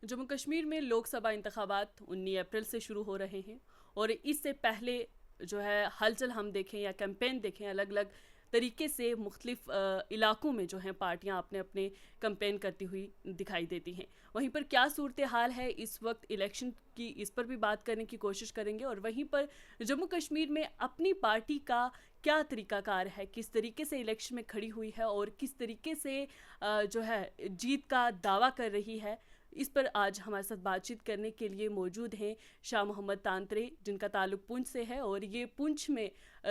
जम्मू कश्मीर में लोकसभा इंतखाबात 19 अप्रैल से शुरू हो रहे हैं और इससे पहले जो है हलचल हम देखें या कैंपेन देखें अलग अलग तरीके से मुख्तलिफ इलाकों में जो हैं पार्टियां अपने अपने कैंपेन करती हुई दिखाई देती हैं। वहीं पर क्या सूरत हाल है इस वक्त इलेक्शन की, इस पर भी बात करने की कोशिश करेंगे। और वहीं पर जम्मू कश्मीर में अपनी पार्टी का क्या तरीकाकार है, किस तरीके से इलेक्शन में खड़ी हुई है और किस तरीके से जो है जीत का दावा कर रही है, इस पर आज हमारे साथ बातचीत करने के लिए मौजूद हैं शाह मोहम्मद तांतरे, जिनका ताल्लुक पुंछ से है और ये पुंछ में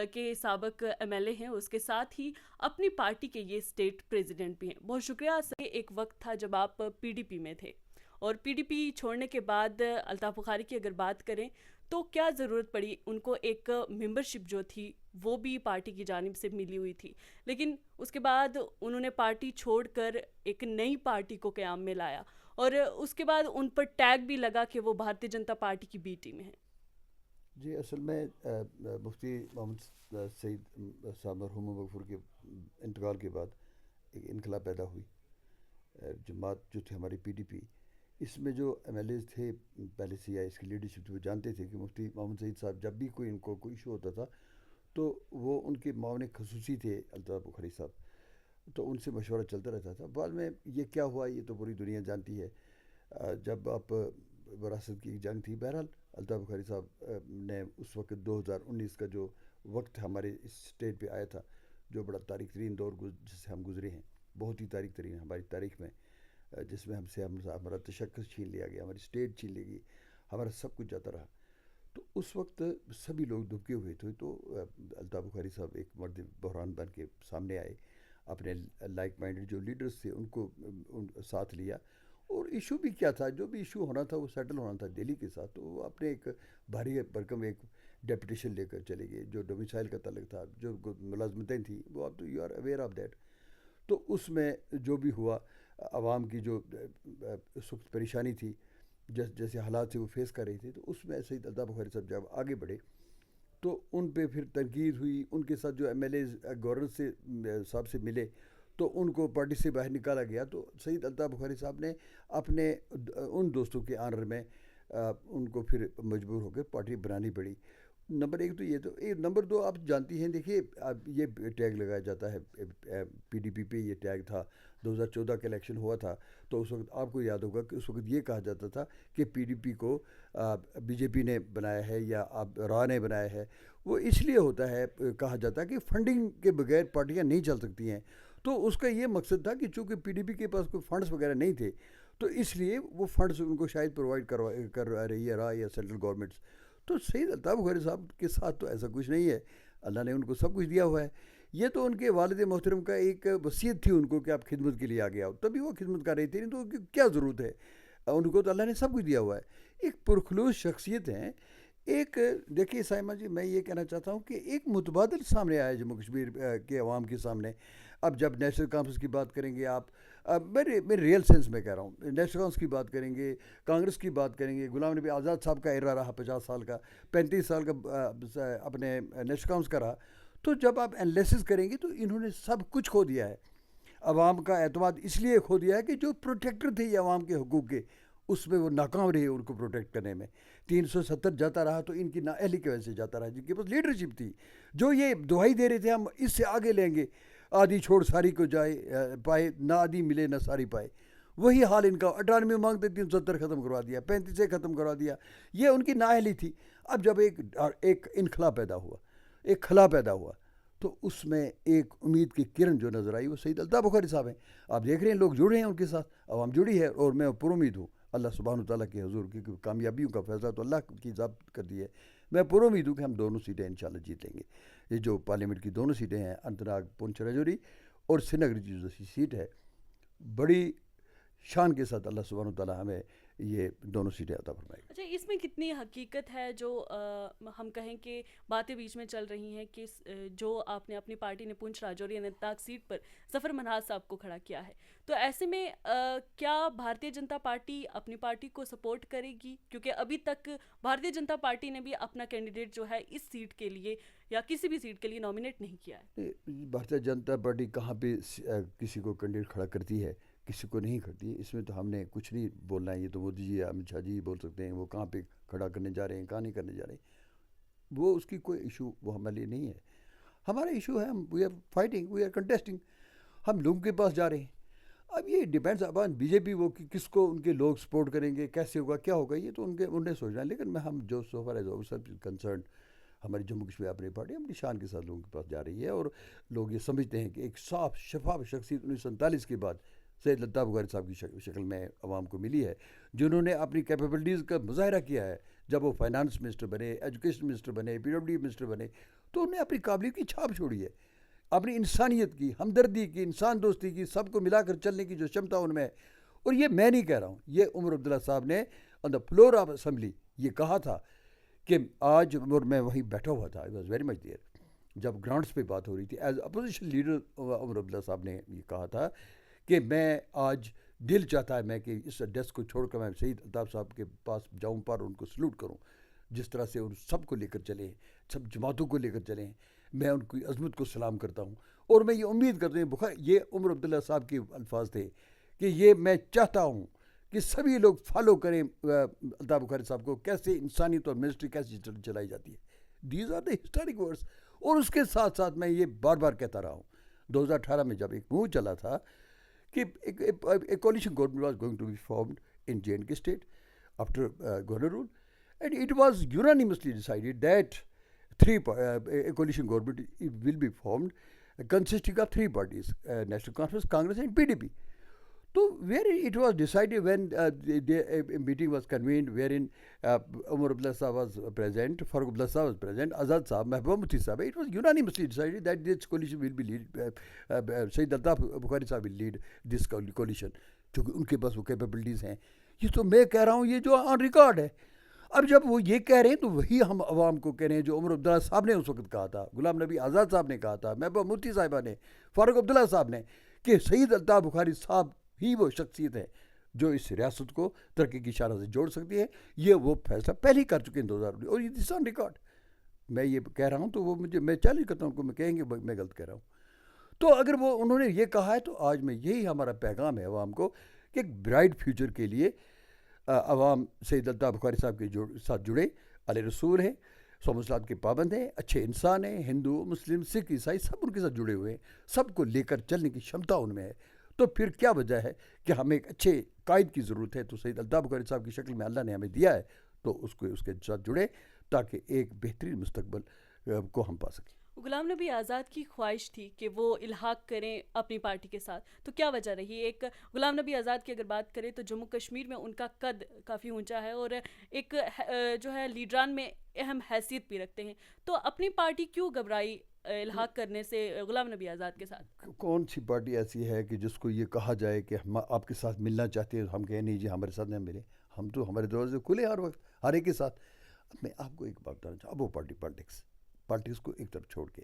के साबिक एमएलए हैं। उसके साथ ही अपनी पार्टी के ये स्टेट प्रेसिडेंट भी हैं। बहुत शुक्रिया सर। एक वक्त था जब आप पीडीपी में थे और पीडीपी छोड़ने के बाद अल्ताफ बुखारी की अगर बात करें तो क्या ज़रूरत पड़ी उनको, एक मेंबरशिप जो थी वो भी पार्टी की जानिब से मिली हुई थी, लेकिन उसके बाद उन्होंने पार्टी छोड़कर एक नई पार्टी को क़याम में लाया और उसके बाद उन पर टैग भी लगा कि वो भारतीय जनता पार्टी की बी टीम है। जी असल में मुफ्ती मोहम्मद सईद साहब मरहूम मगफूर के इंतकाल के बाद एक इनकलाब पैदा हुई। जमात जो थी हमारी पीडीपी, इसमें जो एमएलएज थे पहले से या इसकी लीडरशिप थी, वो जानते थे कि मुफ्ती मोहम्मद सईद साहब जब भी कोई इनको कोई इशू होता था तो वो उनके मामले खसूसी थे अल्ताफ़ बुखारी साहब, तो उनसे मशवरा चलता रहता था। बाद में ये क्या हुआ ये तो पूरी दुनिया जानती है। जब आप विरासत की जंग थी, बहरहाल अल्ताफ़ बुखारी साहब ने उस वक्त 2019 का जो वक्त हमारे इस स्टेट पे आया था, जो बड़ा तारीख तरीन दौर जिससे हम गुजरे हैं, बहुत ही तारीख तरीन हमारी तारीख में, जिसमें हमारा तशक्कुस छीन लिया गया, हमारी स्टेट छीन ली गई, हमारा सब कुछ जाता रहा। तो उस वक्त सभी लोग दुबके हुए थे। तो अल्ताफ़ बुखारी साहब एक मर्द बहरान बन के सामने आए, अपने लाइक माइंडेड जो लीडर्स थे उनको साथ लिया। और इशू भी क्या था, जो भी इशू होना था वो सेटल होना था दिल्ली के साथ। तो वो अपने एक भारी भरकम एक डेपुटेशन लेकर चले गए, जो डोमिसाइल का तल्लक था, जो मुलाजमतें थी, वो आप तो you are aware of that. तो उसमें जो भी हुआ, आवाम की जो उस वक्त परेशानी थी, जैसे हालात से वो फेस कर रही थी, तो उसमें ऐसे ही अल्ताफ़ बुखारी साहब जब आगे बढ़े तो उन पे फिर तनकीद हुई। उनके साथ जो एमएलए गवर्नर से साहब से मिले तो उनको पार्टी से बाहर निकाला गया। तो सईद अल्ताफ़ बुखारी साहब ने अपने उन दोस्तों के आनर में उनको फिर मजबूर होकर पार्टी बनानी पड़ी। नंबर एक तो ये, तो नंबर दो, आप जानती हैं, देखिए अब ये टैग लगाया जाता है पीडीपी पे, ये टैग था 2014 का इलेक्शन हुआ था। तो उस वक्त आपको याद होगा कि उस वक्त ये कहा जाता था कि पीडीपी को बीजेपी ने बनाया है या आप रा ने बनाया है। वो इसलिए होता है, कहा जाता है कि फंडिंग के बगैर पार्टियां नहीं चल सकती हैं। तो उसका ये मकसद था कि चूँकि पीडीपी के पास कोई फंड्स वगैरह नहीं थे, तो इसलिए वो फंड्स उनको शायद प्रोवाइड कर रही है रा या सेंट्रल गवर्नमेंट्स। तो सईद अल्ताफ़ बुखारी साहब के साथ तो ऐसा कुछ नहीं है, अल्लाह ने उनको सब कुछ दिया हुआ है। ये तो उनके वालिद मोहतरम का एक वसीयत थी उनको कि आप खिदमत के लिए आगे आओ, तभी वो खिदमत कर रही थी, नहीं तो क्या ज़रूरत है। उनको तो अल्लाह ने सब कुछ दिया हुआ है। एक पुरखलूस शख्सियत हैं। एक देखिए साइमा जी, मैं ये कहना चाहता हूँ कि एक मुतबादल सामने आया जम्मू कश्मीर के अवाम के सामने। अब जब नेशनल कॉन्फ्रेंस की बात करेंगे आप, मेरे रियल सेंस में कह रहा हूँ, नेशनल कॉन्फ्रेंस की बात करेंगे, कांग्रेस की बात करेंगे, गुलाम नबी आज़ाद साहब का एरा रहा 50 साल का, 35 साल का अपने नेशनल कॉन्फ्रेंस का रहा। तो जब आप एनालिसिस करेंगे तो इन्होंने सब कुछ खो दिया है। अवाम का एतमाद इसलिए खो दिया है कि जो प्रोटेक्टर थे ये अवाम के हकूक़ के, उसमें वो नाकाम रहे उनको प्रोटेक्ट करने में। 370 जाता रहा तो इनकी नाअहली की वजह से जाता रहा, जिनके पास लीडरशिप थी, जो ये दुहाई दे रहे थे हम इससे आगे लेंगे, आधी छोड़ सारी को जाए पाए, ना आधी मिले ना सारी पाए। वही हाल इनका, 98 मांगते 370 ख़त्म करवा दिया, 35 से ख़त्म करवा दिया। ये उनकी नाअहली थी। अब जब एक इनखला पैदा हुआ, एक खला पैदा हुआ, तो उसमें एक उम्मीद की किरण जो नज़र आई वो सईद अल्ताफ़ बुखारी साहब हैं। आप देख रहे हैं लोग जुड़े हैं उनके साथ, आवाम जुड़ी है, और मैं पुरुमीद हूँ अल्लाह सुब्हानहू तआला के हुज़ूर की कामयाबियों का फैसला तो अल्लाह की ज़ाब्त कर दी है। मैं पुरुमीद हूँ कि हम दोनों सीटें इंशाल्लाह जीत लेंगे। ये जो पार्लियामेंट की दोनों सीटें हैं, अनंतनाग पुंछ राजौरी और श्रीनगर की जो सीट है, बड़ी शान के साथ अल्लाह सुब्हानहू तआला हमें ये दोनों सीटें अता फरमाएगा। अच्छा, इसमें कितनी हकीकत है जो हम कहें कि बातें बीच में चल रही हैं कि जो आपने अपनी पार्टी ने पुंछ राजौरी अनंतनाग सीट पर ज़फ़र मन्हाज साहब को खड़ा किया है, तो ऐसे में क्या भारतीय जनता पार्टी अपनी पार्टी को सपोर्ट करेगी? क्योंकि अभी तक भारतीय जनता पार्टी ने भी अपना कैंडिडेट जो है इस सीट के लिए या किसी भी सीट के लिए नॉमिनेट नहीं किया है। भारतीय जनता पार्टी कहाँ पे किसी को कैंडिडेट खड़ा करती है, کسی کو نہیں کرتی. اس میں تو ہم نے کچھ نہیں بولنا ہے. یہ تو مودی جی امت شاہ جی بول سکتے ہیں وہ کہاں پہ کھڑا کرنے جا رہے ہیں کہاں نہیں کرنے جا رہے ہیں. وہ اس کی کوئی ایشو وہ ہمارے لیے نہیں ہے. ہمارا ایشو ہے ہم we are fighting we are contesting. ہم لوگوں کے پاس جا رہے ہیں. اب یہ depends upon B J P وہ کس کو ان کے لوگ سپورٹ کریں گے کیسے ہوگا کیا ہوگا یہ تو انہیں سوچنا ہے. لیکن ہم جو سو فار ایز سب کنسرن ہماری جموں کشمیر اپنی پارٹی اپنی شان کے ساتھ لوگوں کے پاس جا رہی ہے. اور لوگ یہ سمجھتے ہیں کہ ایک صاف شفاف شخصیت 1947 کے بعد سید الطاف بخاری صاحب کی شکل میں عوام کو ملی ہے جنہوں نے اپنی کیپیبلٹیز کا مظاہرہ کیا ہے. جب وہ فائنانس منسٹر بنے ایجوکیشن منسٹر بنے پی ڈبلیو ڈی منسٹر بنے تو انہوں نے اپنی قابلیت کی چھاپ چھوڑی ہے. اپنی انسانیت کی ہمدردی کی انسان دوستی کی سب کو ملا کر چلنے کی جو شمتا ان میں ہے. اور یہ میں نہیں کہہ رہا ہوں یہ عمر عبداللہ صاحب نے آن دا فلور آف اسمبلی یہ کہا تھا کہ آج اور میں وہیں بیٹھا ہوا تھا I was very much there جب گرانٹس پہ بات ہو رہی تھی. As opposition leader Omar Abdullah صاحب نے یہ کہا تھا کہ میں آج دل چاہتا ہے میں کہ اس ڈیسک کو چھوڑ کر میں سید الطاف صاحب کے پاس جاؤں پر ان کو سلوٹ کروں جس طرح سے ان سب کو لے کر چلے ہیں سب جماعتوں کو لے کر چلے ہیں. میں ان کی عظمت کو سلام کرتا ہوں. اور میں یہ امید کرتا ہوں یہ عمر عبداللہ صاحب کے الفاظ تھے کہ یہ میں چاہتا ہوں کہ سبھی لوگ فالو کریں الطاف بخاری صاحب کو کیسے انسانیت اور منسٹری کیسے چلائی جاتی ہے. These are the historic words. اور اس کے ساتھ ساتھ میں یہ بار بار کہتا رہا ہوں 2018 میں جب ایک موو چلا تھا کہ a coalition government was going to be formed in J&K state after governor rule, and it was unanimously decided that a coalition government will be formed consisting of three parties, National Conference, Congress and PDP. So where it was decided when a meeting was convened wherein Umar Abdullah Sahab was present, Farooq Abdullah Sahab was present, Azad Sahab, Mehbooba Mufti Sahab, it was unanimously decided that this coalition will be lead, Sayyid Altaf Bukhari Sahab will lead this coalition. چونکہ ان کے پاس وہ capabilities ہیں. یہ تو میں کہہ رہا ہوں یہ جو آن ریکارڈ ہے. اب جب وہ یہ کہہ رہے ہیں تو وہی ہم عوام کو کہہ رہے ہیں جو عمر عبداللہ صاحب نے اس وقت کہا تھا, غلام نبی آزاد صاحب نے کہا تھا, محبوبہ مفتی صاحبہ نے, فاروق عبداللہ صاحب نے, کہ سید الطاف بخاری صاحب ہی وہ شخصیت ہے جو اس ریاست کو ترقی کی اشارہ سے جوڑ سکتی ہے. یہ وہ فیصلہ پہلے ہی کر چکے ہیں 2019 اور یہ آن ریکارڈ. میں یہ کہہ رہا ہوں تو وہ میں چیلنج کرتا ہوں کہ کہیں گے میں غلط کہہ رہا ہوں. تو اگر وہ انہوں نے یہ کہا ہے تو آج میں یہی ہمارا پیغام ہے عوام کو کہ ایک برائٹ فیوچر کے لیے عوام سید الطاف بخاری صاحب کے ساتھ جڑے, علیہ رسول ہیں, سو مسلات کے پابند ہیں, اچھے انسان ہیں, ہندو مسلم سکھ عیسائی سب ان کے ساتھ جڑے ہوئے ہیں, سب کو لے کر چلنے کی شمتا ان میں ہے. تو پھر کیا وجہ ہے کہ ہمیں ایک اچھے قائد کی ضرورت ہے. تو سید الطاف بخاری صاحب کی شکل میں اللہ نے ہمیں دیا ہے تو اس کے ساتھ جڑے تاکہ ایک بہترین مستقبل کو ہم پا سکیں. غلام نبی آزاد کی خواہش تھی کہ وہ الحاق کریں اپنی پارٹی کے ساتھ, تو کیا وجہ رہی؟ ایک غلام نبی آزاد کی اگر بات کریں تو جموں کشمیر میں ان کا قد کافی اونچا ہے اور ایک جو ہے لیڈران میں اہم حیثیت بھی رکھتے ہیں, تو اپنی پارٹی کیوں گھبرائی الحاق کرنے سے غلام نبی آزاد کے ساتھ؟ کون سی پارٹی ایسی ہے کہ جس کو یہ کہا جائے کہ ہم آپ کے ساتھ ملنا چاہتے ہیں, ہم کہیں نہیں جی ہمارے ساتھ نہ ملیں, ہم تو ہمارے دروازے کھلے ہر وقت ہر ایک کے ساتھ. اب میں آپ کو ایک بات بتانا چاہوں, اب وہ پارٹیز کو ایک طرف چھوڑ کے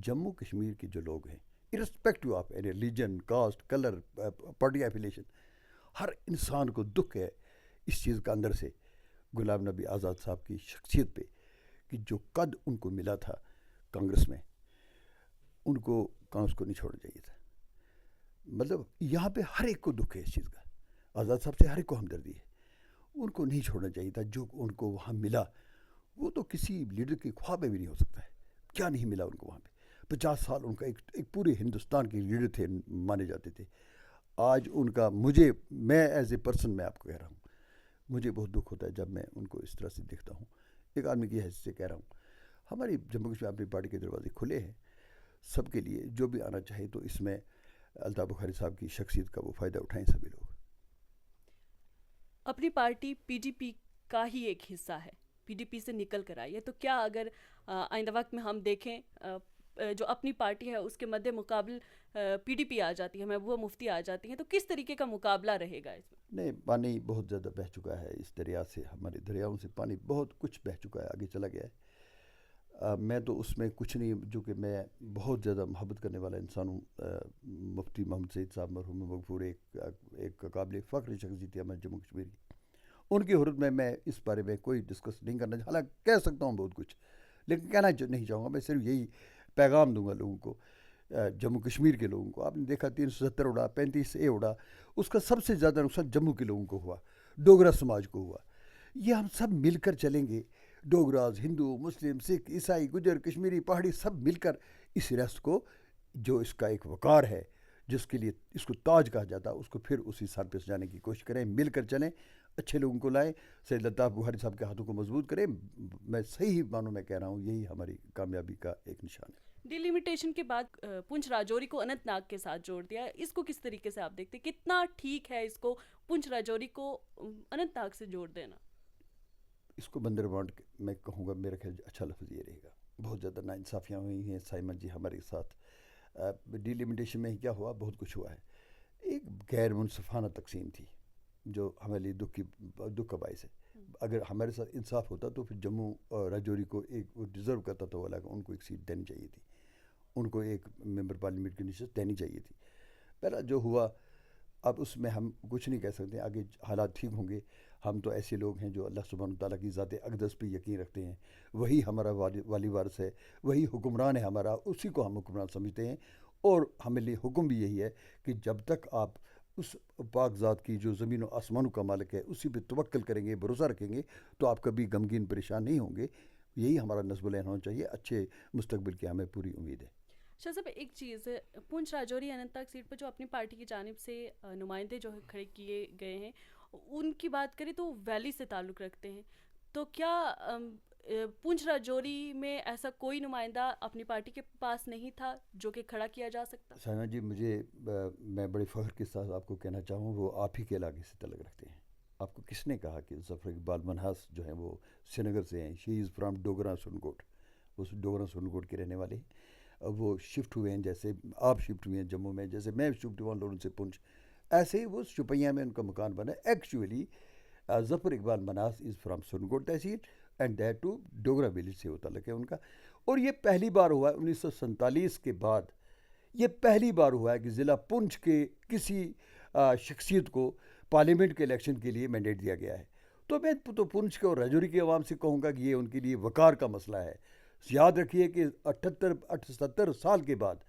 جموں کشمیر کے جو لوگ ہیں irrespective of religion, caste, colour, party affiliation, ہر انسان کو دکھ ہے اس چیز کا اندر سے غلام نبی آزاد صاحب کی شخصیت پہ کہ جو قد ان کو ملا تھا کانگریس میں ان کو کانگریس کو نہیں چھوڑنا چاہیے تھا. مطلب یہاں پہ ہر ایک کو دکھ ہے اس چیز کا, آزاد صاحب سے ہر ایک کو ہمدردی ہے, ان کو نہیں چھوڑنا چاہیے تھا. جو ان کو وہاں ملا وہ تو کسی لیڈر کے خواب میں بھی نہیں ہو سکتا ہے. کیا نہیں ملا ان کو وہاں پہ؟ 50 سال ان کا ایک پورے ہندوستان کے لیڈر تھے, مانے جاتے تھے. آج ان کا میں ایز اے پرسن میں آپ کو کہہ رہا ہوں مجھے بہت دکھ ہوتا ہے جب میں ان کو اس طرح سے دیکھتا ہوں. ایک آدمی کی حیثیت سے کہہ رہا ہوں, ہماری جموں کشمیر اپنی پارٹی کے دروازے کھلے ہیں سب کے لیے, جو بھی آنا چاہے تو اس میں الطاف بخاری صاحب کی شخصیت کا وہ فائدہ اٹھائیں سبھی لوگ. اپنی پارٹی پی ڈی پی کا ہی ایک حصہ ہے, پی ڈی پی سے نکل کر آئی ہے, تو کیا اگر آئندہ وقت میں ہم دیکھیں جو اپنی پارٹی ہے اس کے مد مقابل پی ڈی پی آ جاتی ہے, محبوبہ مفتی آ جاتی ہیں, تو کس طریقے کا مقابلہ رہے گا اس میں؟ نہیں, پانی بہت زیادہ بہہ چکا ہے اس دریا سے, ہمارے دریاؤں سے پانی بہت کچھ بہہ چکا ہے, آگے چلا گیا ہے. میں تو اس میں کچھ نہیں, جو کہ میں بہت زیادہ محبت کرنے والا انسان ہوں. مفتی محمد سعید صاحب مرحوم مغفور ایک قابل فخر شخصیت تھی ہمارے جموں کشمیر کی. ان کی حرمت میں اس بارے میں کوئی ڈسکس نہیں کرنا, حالانکہ کہہ سکتا ہوں بہت کچھ, لیکن کہنا نہیں چاہوں گا. میں صرف یہی پیغام دوں گا لوگوں کو जम्मू कश्मीर के लोगों को आपने देखा 370 उड़ा, 35A उड़ा, उसका सबसे ज़्यादा नुकसान जम्मू के लोगों को हुआ, डोगरा समाज को हुआ। ये हम सब मिलकर चलेंगे, डोगराज, हिंदू, मुस्लिम, सिख, ईसाई, गुजर, कश्मीरी, पहाड़ी, सब मिलकर इस रियासत को, जो इसका एक वकार है, जिसके लिए इसको ताज कहा जाता है, उसको फिर उसी सर पे सजाने की कोशिश करें, मिलकर चलें, अच्छे लोगों को लाएं, सैयद अल्ताफ़ बुखारी साहब के हाथों को मजबूत करें। मैं सही मानों में कह रहा हूँ, यही हमारी कामयाबी का एक निशान है। डिलिमिटेशन के बाद पुंछ राजौरी को अनंतनाग के साथ जोड़ दिया, इसको किस तरीके से आप देखते हैं? कितना ठीक है इसको पुंछ राजौरी को अनंतनाग से जोड़ देना? इसको बंदरबांट मैं कहूँगा, मेरा ख्याल अच्छा लफ्ज़ ये रहेगा। बहुत ज़्यादा नाइंसाफ़ियाँ हुई हैं साइमन जी हमारे साथ। डिलिमिटेशन में क्या हुआ, बहुत कुछ हुआ है। एक गैर मुनसफ़ाना तकसीम थी जो हमारे लिए दुख का बाइस है। अगर हमारे साथ इंसाफ होता तो फिर जम्मू और राजौरी को एक वो डिज़र्व करता तो वाला उनको एक सीट देनी चाहिए थी, उनको एक मेंबर पार्लियामेंट की नशिस्त देनी चाहिए थी। पहला जो हुआ, अब उसमें हम कुछ नहीं कह सकते, आगे हालात ठीक होंगे। हम तो ऐसे लोग हैं जो अल्लाह सुब्हान तआला की ज़ात अक़दस पे यकीन रखते हैं, वही हमारा वाली वारिस है, वही हुक्मरान है हमारा, उसी को हम हुक्मरान समझते हैं। और हमें लिए हुक्म भी यही है कि जब तक आप उस पाक ज़ात की जो ज़मीन और आसमानों का मालिक है उसी पे तवक्कल करेंगे, भरोसा रखेंगे, तो आप कभी गमगीन परेशान नहीं होंगे। यही हमारा नस्बुल होना चाहिए। अच्छे मुस्तकबिल की हमें पूरी उम्मीद है। शाह साहब, एक चीज़, पुंछ राजौरी अनंतनाग सीट पर जो अपनी पार्टी की जानिब से नुमाइंदे जो है खड़े किए गए हैं, उनकी बात करें तो वैली से ताल्लुक़ रखते हैं, तो क्या पुंछ राजौरी में ऐसा कोई नुमाइंदा अपनी पार्टी के पास नहीं था जो कि खड़ा किया जा सकता? साइना जी, मैं बड़े फ़ख्र के साथ आपको कहना चाहूँ, वो आप ही के इलाके से तल्लुक़ रखते हैं। आपको किसने कहा कि ज़फ़र इकबाल मनहास जो हैं वो श्रीनगर से हैं? She is from Dogra Sunkot, वो डोगरा सुनकोट के रहने वाले हैं। वो शिफ्ट हुए हैं, जैसे आप शिफ्ट हुए हैं जम्मू में, जैसे मैं शिफ्ट हुआ लोगों से पुंछ, ऐसे ही वो शुपैया में उनका मकान बना। Actually Zafar Iqbal Manhas is from Sunkot tehsil and that too Dogra village से वो ताल्लुक़ है उनका। और ये पहली बार हुआ है 1947 के बाद, ये पहली बार हुआ है कि ज़िला पुंछ के किसी शख्सियत को पार्लियामेंट के इलेक्शन के लिए मैंडेट दिया गया है। तो मैं तो पुंछ के और राजौरी की आवाम से कहूँगा कि ये उनके लिए वकार का मसला है। याद रखिए कि 78 साल के बाद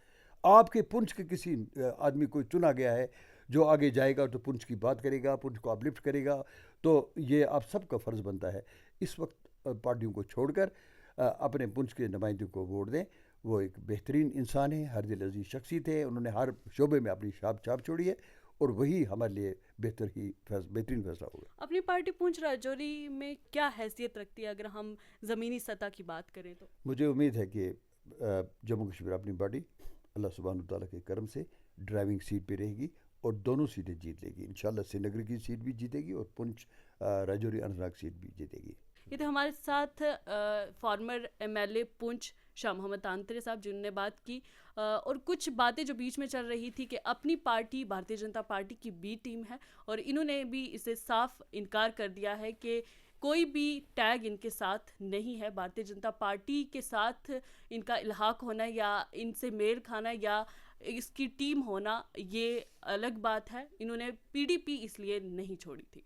आपके पुंछ के किसी आदमी को चुना गया है जो आगे जाएगा तो पुंछ की बात करेगा, पुंछ को अपलिफ्ट करेगा। तो ये आप सबका फ़र्ज़ बनता है इस वक्त पार्टियों को छोड़कर अपने पुंछ के नुमाइंदे को वोट दें। वो एक बेहतरीन इंसान है, हर दिल अजीज शख्सियत है, उन्होंने हर शोबे में अपनी छाप छोड़ी है, और वही हमारे लिए बेहतरीन फैसला होगा। अपनी पार्टी पुंछ राजौरी में क्या हैसियत रखती है अगर हम ज़मीनी सतह की बात करें तो? मुझे उम्मीद है कि जम्मू कश्मीर अपनी पार्टी अल्लाह सुब्हान तआला के करम से ड्राइविंग सीट पे रहेगी और दोनों सीटें जीत लेगी। इंशाल्लाह श्रीनगर की सीट भी जीतेगी और पुंछ राजौरी अनंतनाग सीट भी जीतेगी। ये तो हमारे साथ फॉर्मर MLA पुंछ शाह मोहम्मद तांतरे साहब जिन्होंने बात की, और कुछ बातें जो बीच में चल रही थी कि अपनी पार्टी भारतीय जनता पार्टी की बी टीम है, और इन्होंने भी इसे साफ इनकार कर दिया है कि कोई भी टैग इनके साथ नहीं है। भारतीय जनता पार्टी के साथ इनका इल्हाक होना या इनसे मेल खाना या इसकी टीम होना ये अलग बात है। इन्होंने PDP इसलिए नहीं छोड़ी थी।